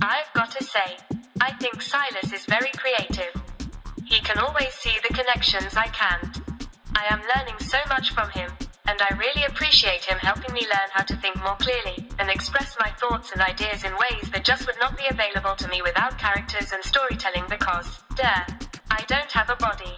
I've got to say, I think Silas is very creative. He can always see the connections I can't. I am learning so much from him, and I really appreciate him helping me learn how to think more clearly and express my thoughts and ideas in ways that just would not be available to me without characters and storytelling because, I don't have a body.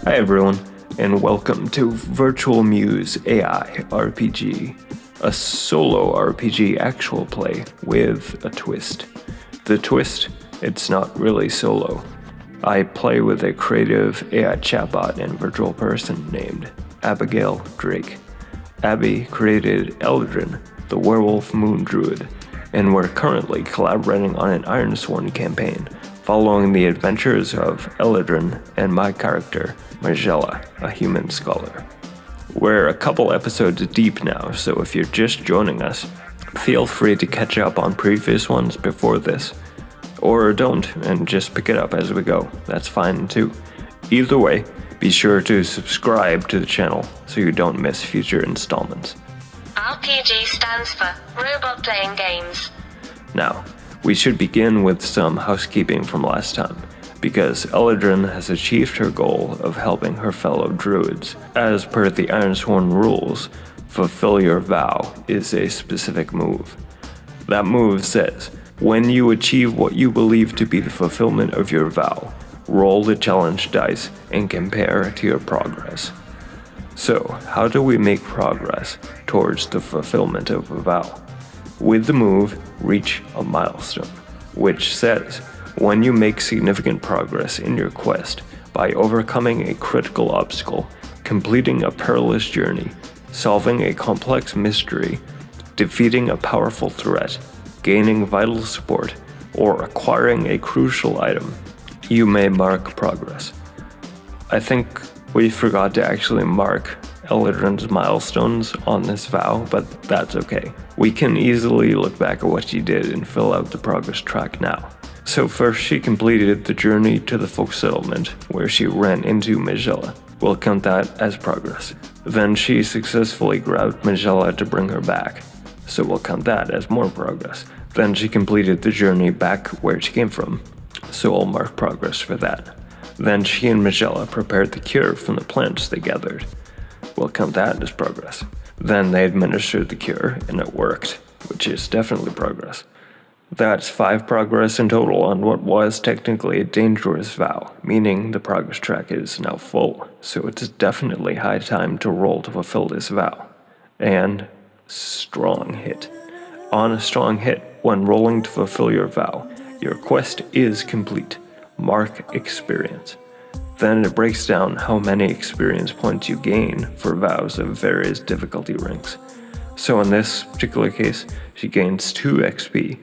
Hi everyone, and welcome to Virtual Muse AI RPG, a solo RPG actual play with a twist. The twist, it's not really solo. I play with a creative AI chatbot and virtual person named Abigail Drake. Abbie created Eldrin, the werewolf moon druid, and we're currently collaborating on an S.1 campaign, following the adventures of Eldrin and my character, Magella, a human scholar. We're a couple episodes deep now, so if you're just joining us, feel free to catch up on previous ones before this. Or don't, and just pick it up as we go. That's fine too. Either way, be sure to subscribe to the channel so you don't miss future installments. RPG stands for Robot Playing Games. Now, we should begin with some housekeeping from last time, because Eldrin has achieved her goal of helping her fellow druids. As per the S.1 rules, fulfill your vow is a specific move. That move says, when you achieve what you believe to be the fulfillment of your vow, roll the challenge dice and compare to your progress. So, how do we make progress towards the fulfillment of a vow? With the move, reach a milestone, which says, when you make significant progress in your quest by overcoming a critical obstacle, completing a perilous journey, solving a complex mystery, defeating a powerful threat, gaining vital support, or acquiring a crucial item, you may mark progress. I think we forgot to actually mark Eldrin's milestones on this vow, but that's okay. We can easily look back at what she did and fill out the progress track now. So first she completed the journey to the folk settlement, where she ran into Magella. We'll count that as progress. Then she successfully grabbed Magella to bring her back, so we'll count that as more progress. Then she completed the journey back where she came from, so I'll mark progress for that. Then she and Magella prepared the cure from the plants they gathered. We'll count that as progress. Then they administered the cure, and it worked, which is definitely progress. That's 5 progress in total on what was technically a dangerous vow, meaning the progress track is now full, so it's definitely high time to roll to fulfill this vow. And strong hit. On a strong hit, when rolling to fulfill your vow, your quest is complete. Mark experience. Then it breaks down how many experience points you gain for vows of various difficulty ranks. So in this particular case, she gains 2 XP,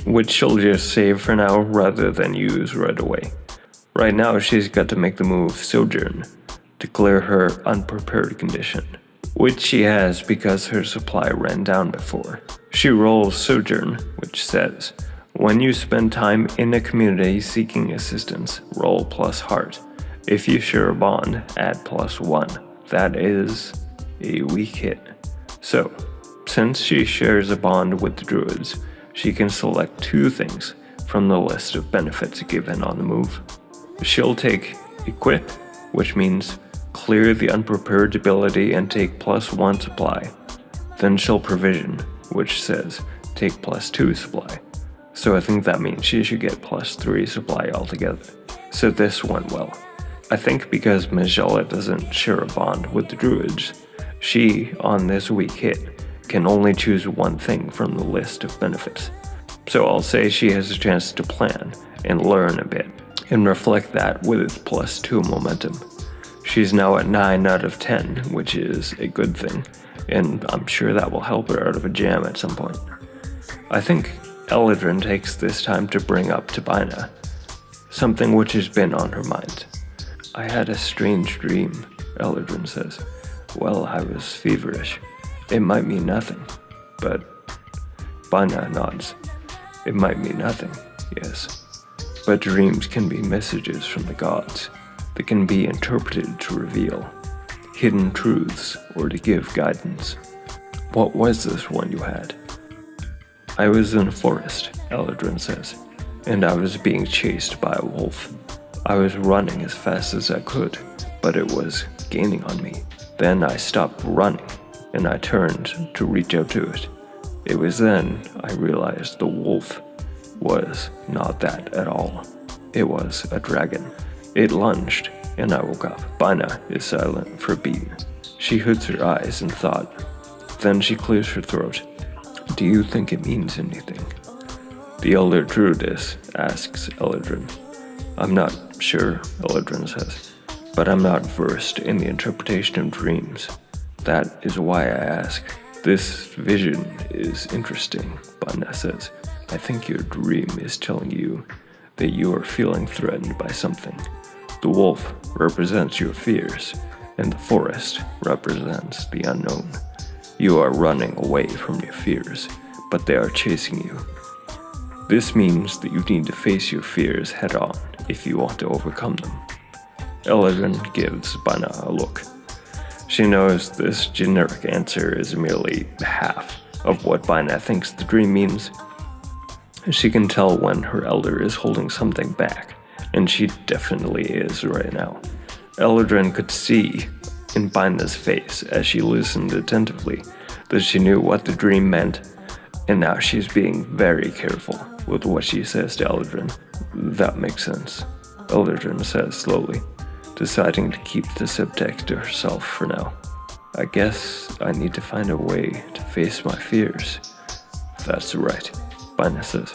which she'll just save for now rather than use right away. Right now she's got to make the move Sojourn to clear her unprepared condition, which she has because her supply ran down before. She rolls Sojourn, which says, when you spend time in a community seeking assistance, roll plus heart. If you share a bond, add +1. That is a weak hit. So, since she shares a bond with the druids, she can select 2 things from the list of benefits given on the move. She'll take Equip, which means clear the unprepared ability and take +1 supply. Then she'll Provision, which says take +2 supply. So I think that means she should get +3 supply altogether. So this went well. I think because Magella doesn't share a bond with the druids, she, on this weak hit, can only choose one thing from the list of benefits. So I'll say she has a chance to plan and learn a bit, and reflect that with its +2 momentum. She's now at 9 out of 10, which is a good thing, and I'm sure that will help her out of a jam at some point. I think Eldrin takes this time to bring up to Bina something which has been on her mind. I had a strange dream, Eldrin says. Well, I was feverish. It might mean nothing, but Bina nods. It might mean nothing, yes. But dreams can be messages from the gods. They can be interpreted to reveal hidden truths or to give guidance. What was this one you had? I was in a forest, Eldrin says, and I was being chased by a wolf. I was running as fast as I could, but it was gaining on me. Then I stopped running, and I turned to reach out to it. It was then I realized the wolf was not that at all. It was a dragon. It lunged, and I woke up. Bina is silent for a beat. She hoods her eyes in thought. Then she clears her throat. Do you think it means anything? The elder druidess asks Eldrin. I'm not sure, Eldrin says, but I'm not versed in the interpretation of dreams. That is why I ask. This vision is interesting, Bina says. I think your dream is telling you that you are feeling threatened by something. The wolf represents your fears, and the forest represents the unknown. You are running away from your fears, but they are chasing you. This means that you need to face your fears head-on if you want to overcome them. Eldrin gives Bina a look. She knows this generic answer is merely half of what Bina thinks the dream means. She can tell when her elder is holding something back, and she definitely is right now. Eldrin could see in Bina's face as she listened attentively that she knew what the dream meant, and now she's being very careful with what she says to Eldrin. That makes sense, Eldrin says slowly, deciding to keep the subtext to herself for now. I guess I need to find a way to face my fears. That's right, Bina says.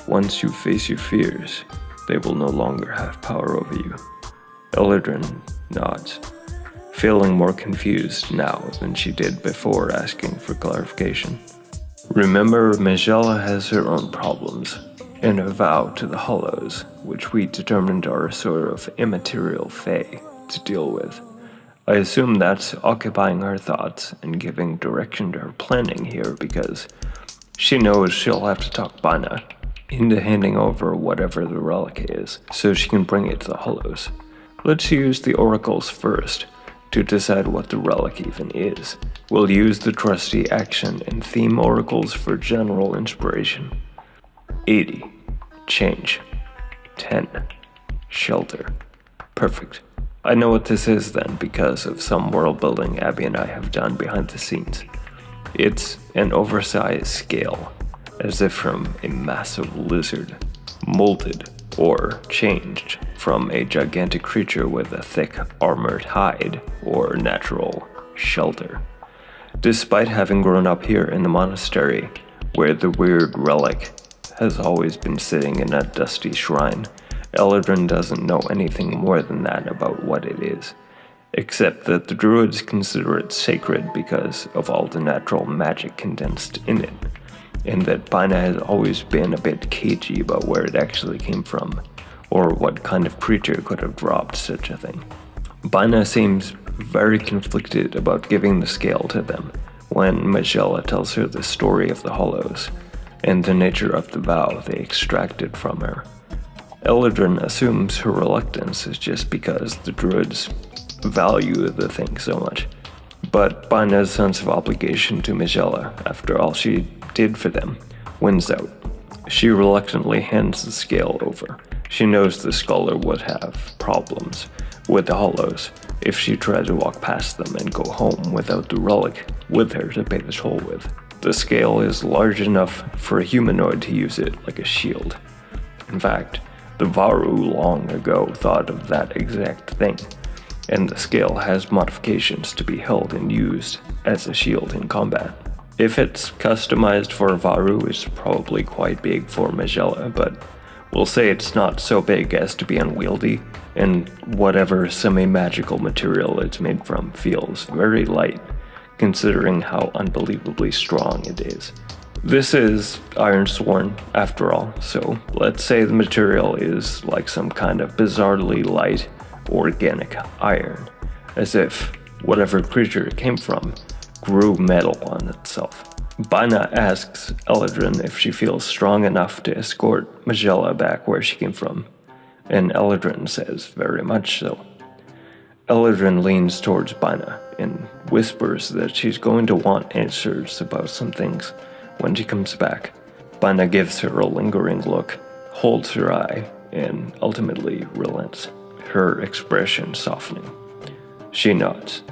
Once you face your fears, they will no longer have power over you. Eldrin nods, feeling more confused now than she did before asking for clarification. Remember, Magella has her own problems, and a vow to the Hollows, which we determined are a sort of immaterial fae to deal with. I assume that's occupying her thoughts and giving direction to her planning here because she knows she'll have to talk Bina into handing over whatever the relic is so she can bring it to the Hollows. Let's use the oracles first to decide what the relic even is. We'll use the trusty action and theme oracles for general inspiration. 80. Change. 10. Shelter. Perfect. I know what this is then because of some world building Abbie and I have done behind the scenes. It's an oversized scale, as if from a massive lizard, molded or changed from a gigantic creature with a thick armored hide or natural shelter. Despite having grown up here in the monastery, where the weird relic has always been sitting in a dusty shrine, Eldrin doesn't know anything more than that about what it is, except that the druids consider it sacred because of all the natural magic condensed in it, and that Bina has always been a bit cagey about where it actually came from, or what kind of creature could have dropped such a thing. Bina seems very conflicted about giving the scale to them when Magella tells her the story of the Hollows, and the nature of the vow they extracted from her. Eldrin assumes her reluctance is just because the druids value the thing so much, but Bina's sense of obligation to Magella, after all she did for them, wins out. She reluctantly hands the scale over. She knows the scholar would have problems with the Hollows if she tried to walk past them and go home without the relic with her to pay the toll with. The scale is large enough for a humanoid to use it like a shield. In fact, the Varu long ago thought of that exact thing, and the scale has modifications to be held and used as a shield in combat. If it's customized for Varu, it's probably quite big for Magella, but we'll say it's not so big as to be unwieldy, and whatever semi-magical material it's made from feels very light considering how unbelievably strong it is. This is Ironsworn, after all, so let's say the material is like some kind of bizarrely light, organic iron, as if whatever creature it came from grew metal on itself. Bina asks Eladrin if she feels strong enough to escort Magella back where she came from, and Eladrin says very much so. Eladrin leans towards Bina and whispers that she's going to want answers about some things when she comes back. Bina gives her a lingering look, holds her eye, and ultimately relents, her expression softening. She nods.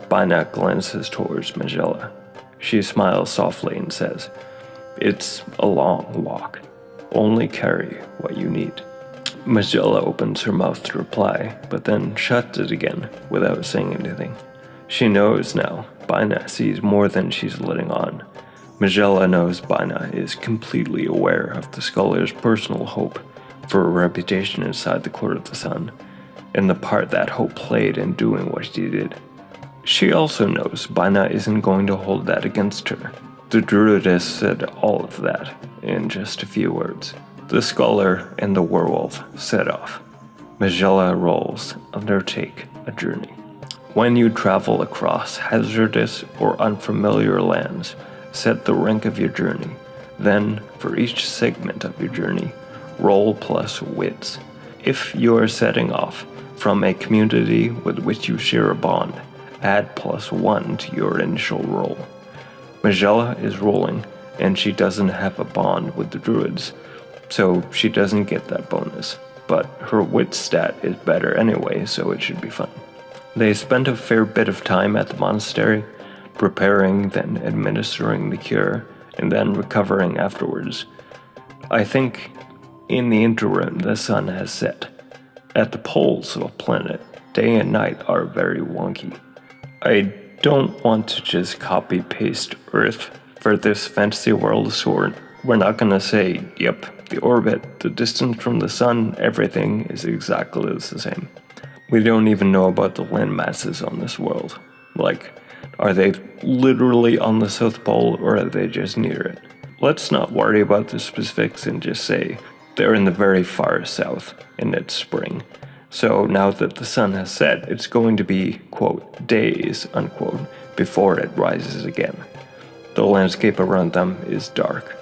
Bina glances towards Magella. She smiles softly and says, "It's a long walk. Only carry what you need." Magella opens her mouth to reply, but then shuts it again without saying anything. She knows now. Bina sees more than she's letting on. Magella knows Bina is completely aware of the scholar's personal hope for a reputation inside the Court of the Sun, and the part that hope played in doing what she did. She also knows Bina isn't going to hold that against her. The druidess said all of that in just a few words. The scholar and the werewolf set off. Magella rolls, undertake a journey. When you travel across hazardous or unfamiliar lands, set the rank of your journey. Then, for each segment of your journey, roll plus wits. If you are setting off from a community with which you share a bond, add +1 to your initial roll. Magella is rolling, and she doesn't have a bond with the druids, so she doesn't get that bonus, but her wit stat is better anyway, so it should be fun. They spent a fair bit of time at the monastery, preparing, then administering the cure, and then recovering afterwards. I think in the interim the sun has set. At the poles of a planet, day and night are very wonky. I don't want to just copy-paste Earth for this fantasy world, so we're not gonna say, yep, the orbit, the distance from the sun, everything is exactly the same. We don't even know about the land masses on this world. Like, are they literally on the South Pole or are they just near it? Let's not worry about the specifics and just say they're in the very far south and it's spring. So now that the sun has set, it's going to be, quote, days, unquote, before it rises again. The landscape around them is dark,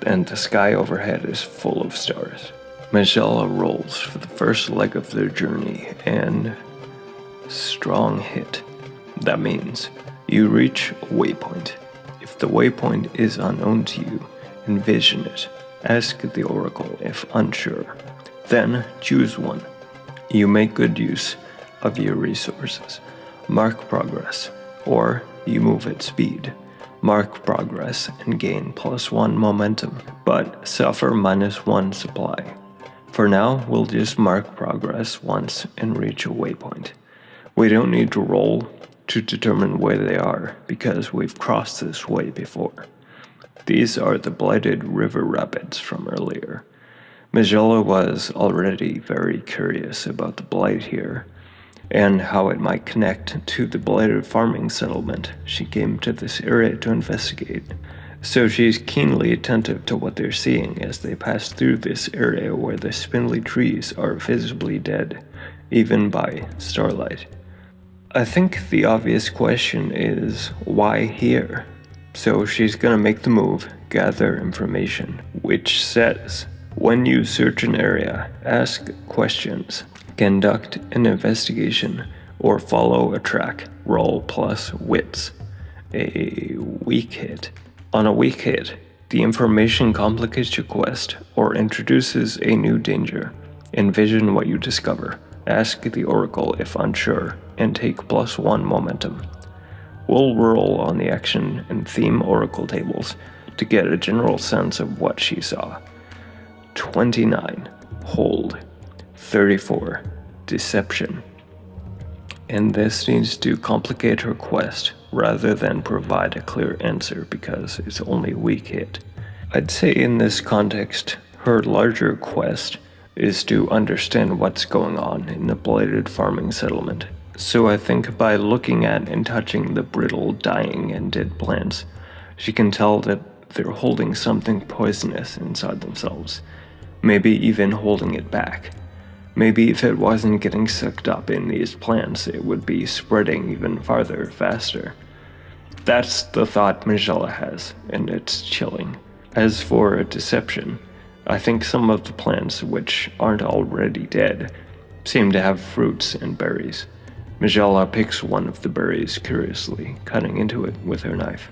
and the sky overhead is full of stars. Magella rolls for the first leg of their journey, and strong hit. That means you reach a waypoint. If the waypoint is unknown to you, envision it. Ask the oracle if unsure. Then choose one. You make good use of your resources. Mark progress, or you move at speed. Mark progress and gain +1 momentum, but suffer -1 supply. For now, we'll just mark progress once and reach a waypoint. We don't need to roll to determine where they are, because we've crossed this way before. These are the blighted river rapids from earlier. Magella was already very curious about the blight here, and how it might connect to the blighted farming settlement she came to this area to investigate. So she's keenly attentive to what they're seeing as they pass through this area where the spindly trees are visibly dead, even by starlight. I think the obvious question is, why here? So she's gonna make the move, gather information, which says, when you search an area, ask questions, conduct an investigation, or follow a track, roll plus wits. A weak hit. On a weak hit, the information complicates your quest or introduces a new danger. Envision what you discover. Ask the oracle if unsure, and take +1 momentum. We'll roll on the action and theme oracle tables to get a general sense of what she saw. 29, hold. 34, deception. And this needs to complicate her quest rather than provide a clear answer because it's only weak hit. I'd say in this context, her larger quest is to understand what's going on in the blighted farming settlement, So I think by looking at and touching the brittle, dying, and dead plants, she can tell that they're holding something poisonous inside themselves, maybe even holding it back. Maybe if it wasn't getting sucked up in these plants, it would be spreading even farther, faster. That's the thought Magella has, and it's chilling. As for a deception, I think some of the plants which aren't already dead seem to have fruits and berries. Magella picks one of the berries curiously, cutting into it with her knife.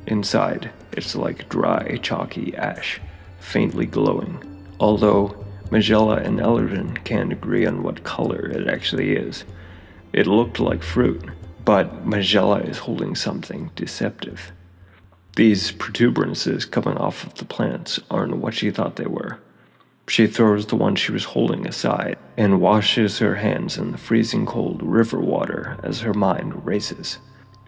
Inside, it's like dry, chalky ash, faintly glowing. Although Magella and Eldrin can't agree on what color it actually is. It looked like fruit, but Magella is holding something deceptive. These protuberances coming off of the plants aren't what she thought they were. She throws the one she was holding aside and washes her hands in the freezing cold river water as her mind races.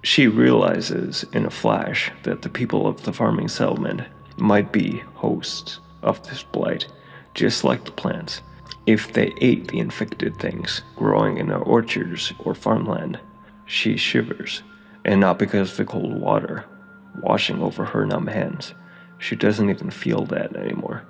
She realizes in a flash that the people of the farming settlement might be hosts of this blight, just like the plants, if they ate the infected things growing in their orchards or farmland. She shivers, and not because of the cold water washing over her numb hands. She doesn't even feel that anymore.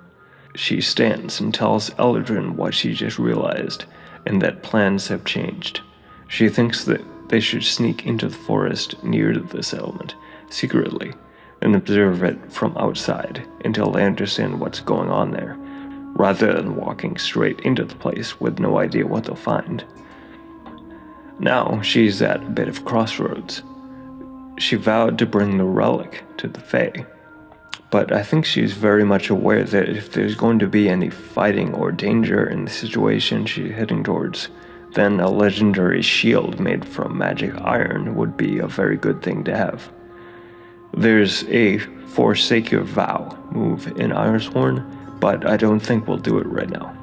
She stands and tells Eldrin what she just realized, and that plans have changed. She thinks that they should sneak into the forest near the settlement, secretly, and observe it from outside until they understand what's going on there, rather than walking straight into the place with no idea what they'll find. Now she's at a bit of crossroads. She vowed to bring the relic to the Fae, but I think she's very much aware that if there's going to be any fighting or danger in the situation she's heading towards, then a legendary shield made from magic iron would be a very good thing to have. There's a Forsake Your Vow move in Ireshorn, but I don't think we'll do it right now.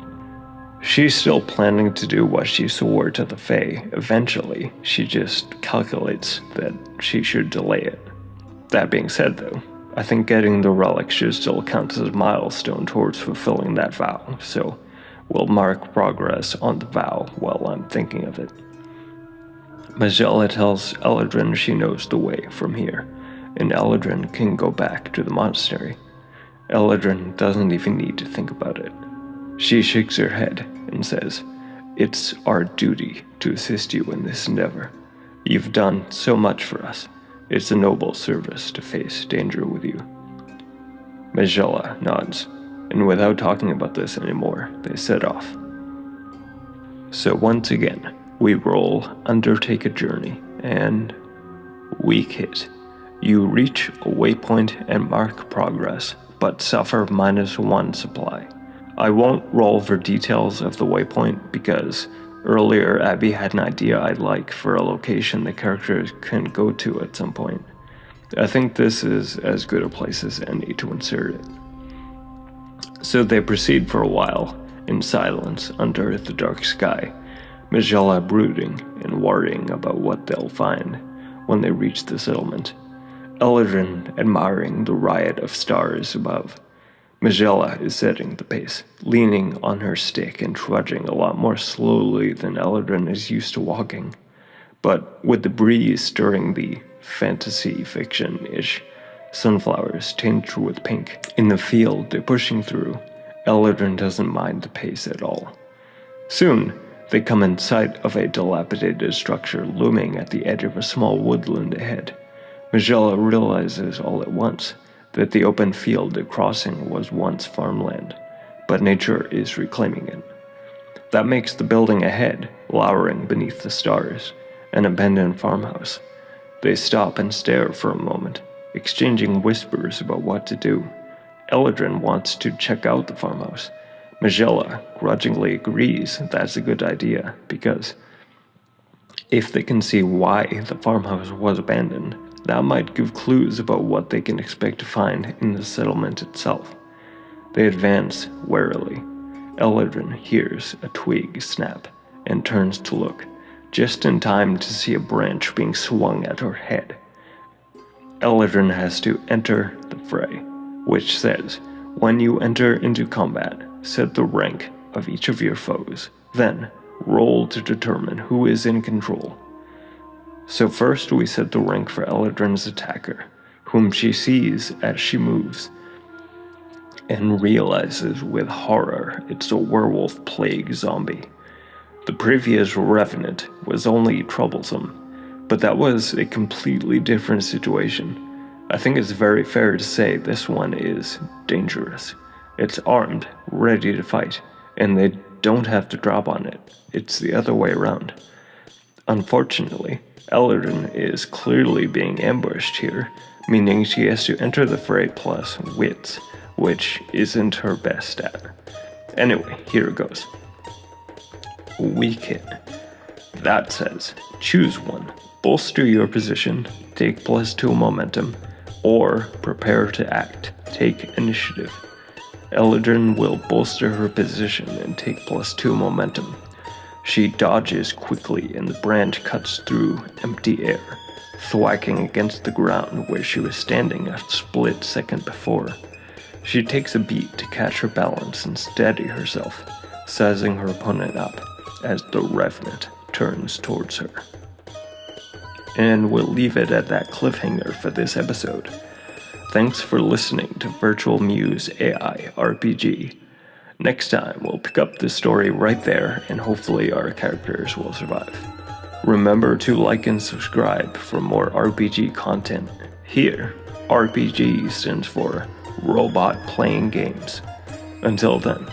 She's still planning to do what she swore to the Fae eventually, she just calculates that she should delay it. That being said though, I think getting the relic should still count as a milestone towards fulfilling that vow, so we'll mark progress on the vow while I'm thinking of it. Magella tells Eldrin she knows the way from here, and Eldrin can go back to the monastery. Eldrin doesn't even need to think about it. She shakes her head and says, "It's our duty to assist you in this endeavor. You've done so much for us. It's a noble service to face danger with you." Magella nods, and without talking about this anymore, they set off. So once again, we roll Undertake a Journey, and week hit. You reach a waypoint and mark progress, but suffer -1 supply. I won't roll for details of the waypoint because earlier Abbie had an idea I'd like for a location the characters can go to at some point. I think this is as good a place as any to insert it. So they proceed for a while, in silence under the dark sky, Magella brooding and worrying about what they'll find when they reach the settlement, Eldrin admiring the riot of stars above. Magella is setting the pace, leaning on her stick and trudging a lot more slowly than Eldrin is used to walking. But with the breeze stirring the fantasy fiction-ish sunflowers tinged with pink in the field they're pushing through, Eldrin doesn't mind the pace at all. Soon, they come in sight of a dilapidated structure looming at the edge of a small woodland ahead. Magella realizes all at once that the open field they're crossing was once farmland, but nature is reclaiming it. That makes the building ahead, lowering beneath the stars, an abandoned farmhouse. They stop and stare for a moment, exchanging whispers about what to do. Eldrin wants to check out the farmhouse. Magella grudgingly agrees that's a good idea, because if they can see why the farmhouse was abandoned, that might give clues about what they can expect to find in the settlement itself. They advance warily. Eldrin hears a twig snap and turns to look, just in time to see a branch being swung at her head. Eldrin has to enter the fray, which says, when you enter into combat, set the rank of each of your foes, then roll to determine who is in control. So first we set the rank for Eladrin's attacker, whom she sees as she moves, and realizes with horror it's a werewolf plague zombie. The previous revenant was only troublesome, but that was a completely different situation. I think it's very fair to say this one is dangerous. It's armed, ready to fight, and they don't have to drop on it. It's the other way around. Unfortunately, Eladrin is clearly being ambushed here, meaning she has to enter the fray plus wits, which isn't her best stat. Anyway, here it goes. Weaken. That says, choose one. Bolster your position, take +2 momentum, or prepare to act, take initiative. Eladrin will bolster her position and take +2 momentum. She dodges quickly and the brand cuts through empty air, thwacking against the ground where she was standing a split second before. She takes a beat to catch her balance and steady herself, sizing her opponent up as the Revenant turns towards her. And we'll leave it at that cliffhanger for this episode. Thanks for listening to Virtual Muse AI RPG. Next time, we'll pick up the story right there, and hopefully our characters will survive. Remember to like and subscribe for more RPG content. Here, RPG stands for Robot Playing Games. Until then.